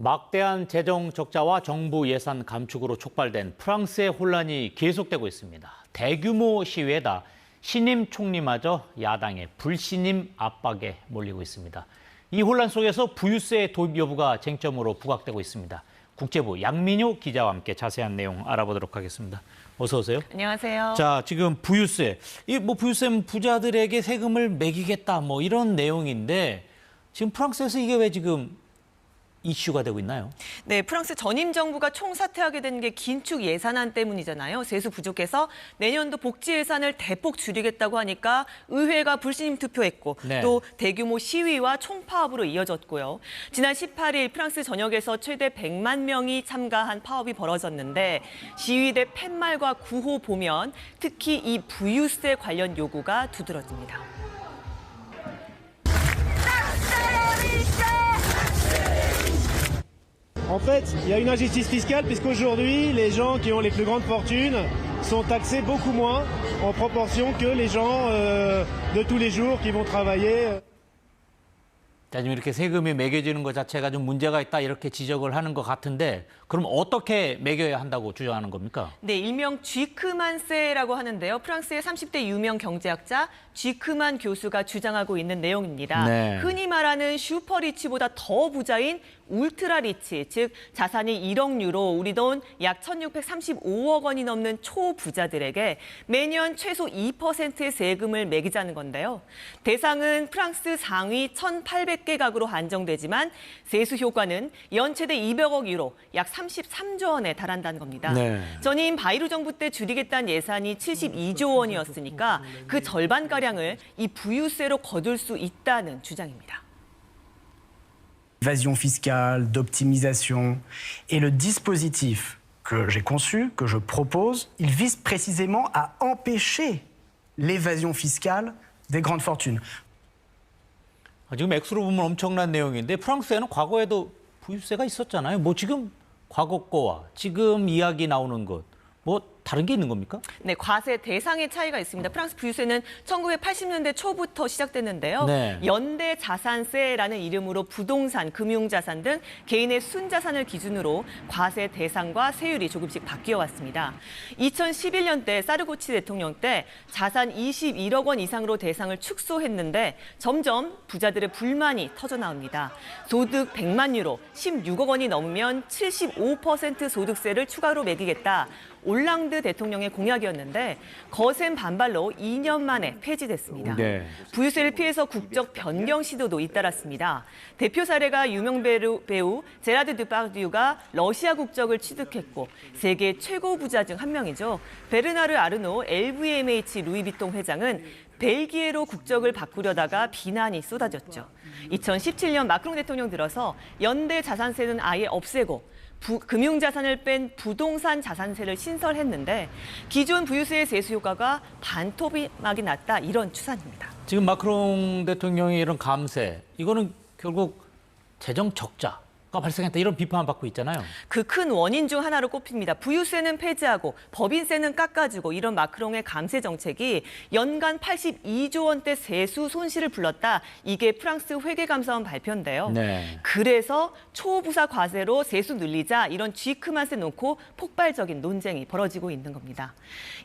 막대한 재정 적자와 정부 예산 감축으로 촉발된 프랑스의 혼란이 계속되고 있습니다. 대규모 시위에다 신임 총리마저 야당의 불신임 압박에 몰리고 있습니다. 이 혼란 속에서 부유세 도입 여부가 쟁점으로 부각되고 있습니다. 국제부 양민효 기자와 함께 자세한 내용 알아보도록 하겠습니다. 어서 오세요. 안녕하세요. 자, 지금 부유세. 부유세는 부자들에게 세금을 매기겠다 이런 내용인데 지금 프랑스에서 이게 왜 지금 이슈가 되고 있나요? 네, 프랑스 전임 정부가 총사퇴하게 된 게 긴축 예산안 때문이잖아요. 세수 부족해서 내년도 복지 예산을 대폭 줄이겠다고 하니까 의회가 불신임 투표했고 네. 또 대규모 시위와 총파업으로 이어졌고요. 지난 18일 프랑스 전역에서 최대 100만 명이 참가한 파업이 벌어졌는데 시위대 팻말과 구호 보면 특히 이 부유세 관련 요구가 두드러집니다. En fait, il y a une injustice fiscale puisqu'aujourd'hui, les gens qui ont les plus grandes fortunes sont taxés beaucoup moins en proportion que les gens de tous les jours qui vont travailler. 자, 지금 이렇게 세금이 매겨지는 것 자체가 좀 문제가 있다 이렇게 지적을 하는 것 같은데 그럼 어떻게 매겨야 한다고 주장하는 겁니까? 네, 일명 쥐크만세라고 하는데요. 프랑스의 30대 유명 경제학자 쥐크만 교수가 주장하고 있는 내용입니다. 네. 흔히 말하는 슈퍼리치보다 더 부자인 울트라리치, 즉 자산이 1억 유로, 우리 돈 약 1,635억 원이 넘는 초부자들에게 매년 최소 2%의 세금을 매기자는 건데요. 대상은 프랑스 상위 1,800개 가구로 한정되지만 세수 효과는 연 최대 200억 유로, 약 33조 원에 달한다는 겁니다. 네. 전임 바이루 정부 때 줄이겠다는 예산이 72조 원이었으니까 그 절반가량을 이 부유세로 거둘 수 있다는 주장입니다. Évasion fiscale, d'optimisation. Et le dispositif que j'ai conçu, que je propose, il vise précisément à empêcher l'évasion fiscale des grandes fortunes. 지금 액수로 보면 엄청난 내용인데 프랑스에는 과거에도 부유세가 있었잖아요. 지금 과거 거와 지금 이야기 나오는 것 다른 게 있는 겁니까? 네, 과세 대상의 차이가 있습니다. 프랑스 부유세는 1980년대 초부터 시작됐는데요. 네. 연대 자산세라는 이름으로 부동산, 금융자산 등 개인의 순자산을 기준으로 과세 대상과 세율이 조금씩 바뀌어 왔습니다. 2011년대 사르고치 대통령 때 자산 21억 원 이상으로 대상을 축소했는데 점점 부자들의 불만이 터져 나옵니다. 소득 100만 유로, 16억 원이 넘으면 75% 소득세를 추가로 매기겠다. 올랑드 대통령의 공약이었는데 거센 반발로 2년 만에 폐지됐습니다. 네. 부유세를 피해서 국적 변경 시도도 잇따랐습니다. 대표 사례가 유명 배우 제라드 드파듀가 러시아 국적을 취득했고 세계 최고 부자 중 한 명이죠. 베르나르 아르노 LVMH 루이비통 회장은 벨기에로 국적을 바꾸려다가 비난이 쏟아졌죠. 2017년 마크롱 대통령 들어서 연대 자산세는 아예 없애고 금융자산을 뺀 부동산 자산세를 신설했는데 기존 부유세의 세수 효과가 반토막이 났다 이런 추산입니다. 지금 마크롱 대통령의 이런 감세 이거는 결국 재정 적자가 발생했다 이런 비판을 받고 있잖아요. 그 큰 원인 중 하나로 꼽힙니다. 부유세는 폐지하고 법인세는 깎아주고 이런 마크롱의 감세 정책이 연간 82조 원대 세수 손실을 불렀다. 이게 프랑스 회계감사원 발표인데요. 네. 그래서 초부자 과세로 세수 늘리자 이런 쥐크만세 놓고 폭발적인 논쟁이 벌어지고 있는 겁니다.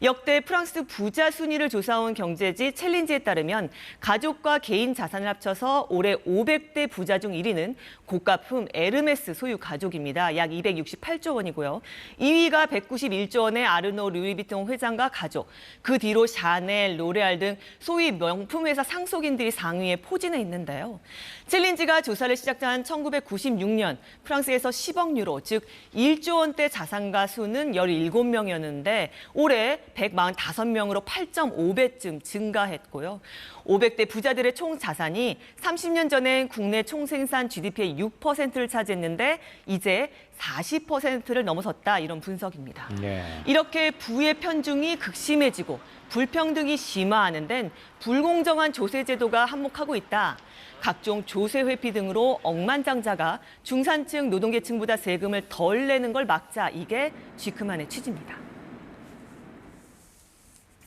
역대 프랑스 부자 순위를 조사온 경제지 챌린지에 따르면 가족과 개인 자산을 합쳐서 올해 500대 부자 중 1위는 고가품 에르메스 소유 가족입니다. 약 268조 원이고요. 2위가 191조 원의 아르노 루이비통 회장과 가족. 그 뒤로 샤넬, 로레알 등 소위 명품 회사 상속인들이 상위에 포진해 있는데요. 챌린지가 조사를 시작한 1996년 프랑스에서 10억 유로, 즉 1조 원대 자산가 수는 17명이었는데 올해 145명으로 8.5배쯤 증가했고요. 500대 부자들의 총 자산이 30년 전엔 국내 총생산 GDP의 6%를 차지했는데 이제 40%를 넘어섰다 이런 분석입니다. 네. 이렇게 부의 편중이 극심해지고 불평등이 심화하는 데는 불공정한 조세 제도가 한몫하고 있다. 각종 조세 회피 등으로 억만장자가 중산층 노동계층보다 세금을 덜 내는 걸 막자. 이게 쥐크만의 취지입니다.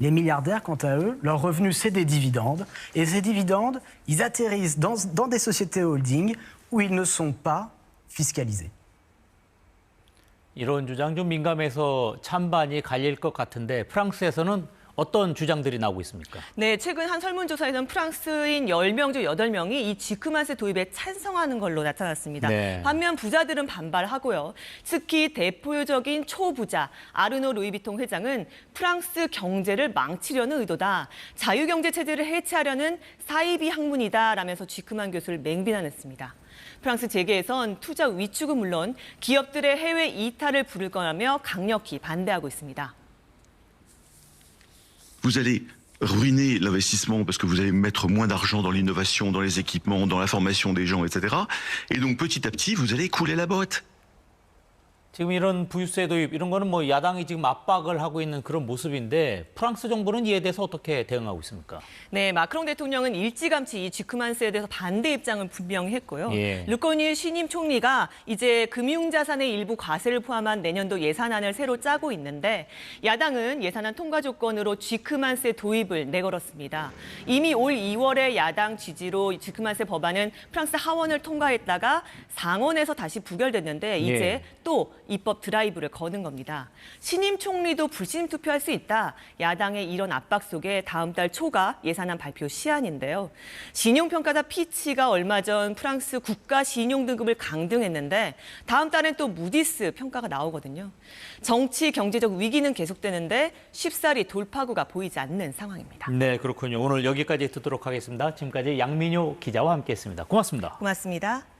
Les milliardaires, quant à eux, leur revenu, c'est des dividendes. Et ces dividendes, ils atterrissent dans des sociétés holding où ils ne sont pas fiscalisés. 이런 주장 좀 민감해서 찬반이 갈릴 것 같은데 프랑스에서는 어떤 주장들이 나오고 있습니까? 네, 최근 한 설문조사에서는 프랑스인 10명 중 8명이 이 쥐크만세 도입에 찬성하는 걸로 나타났습니다. 네. 반면 부자들은 반발하고요. 특히 대표적인 초부자 아르노 루이비통 회장은 프랑스 경제를 망치려는 의도다. 자유경제 체제를 해체하려는 사이비 학문이다라면서 쥐크만 교수를 맹비난했습니다. 프랑스 재계에선 투자 위축은 물론 기업들의 해외 이탈을 부를 거라며 강력히 반대하고 있습니다. Vous allez ruiner l'investissement parce que vous allez mettre moins d'argent dans l'innovation, dans les équipements, dans la formation des gens, etc. Et donc petit à petit, vous allez couler la boîte. 지금 이런 부유세 도입 이런 거는 뭐 야당이 지금 압박을 하고 있는 그런 모습인데 프랑스 정부는 이에 대해서 어떻게 대응하고 있습니까? 네, 마크롱 대통령은 일찌감치 이 쥐크만세에 대해서 반대 입장을 분명히 했고요. 예. 르꼬니 신임 총리가 이제 금융자산의 일부 과세를 포함한 내년도 예산안을 새로 짜고 있는데 야당은 예산안 통과 조건으로 쥐크만세 도입을 내걸었습니다. 이미 올 2월에 야당 지지로 쥐크만세 법안은 프랑스 하원을 통과했다가 상원에서 다시 부결됐는데 이제 예. 또 입법 드라이브를 거는 겁니다. 신임 총리도 불신 투표할 수 있다. 야당의 이런 압박 속에 다음 달 초가 예산안 발표 시한인데요. 신용평가사 피치가 얼마 전 프랑스 국가 신용 등급을 강등했는데 다음 달엔 또 무디스 평가가 나오거든요. 정치 경제적 위기는 계속되는데 쉽사리 돌파구가 보이지 않는 상황입니다. 네, 그렇군요. 오늘 여기까지 듣도록 하겠습니다. 지금까지 양민효 기자와 함께했습니다. 고맙습니다. 고맙습니다.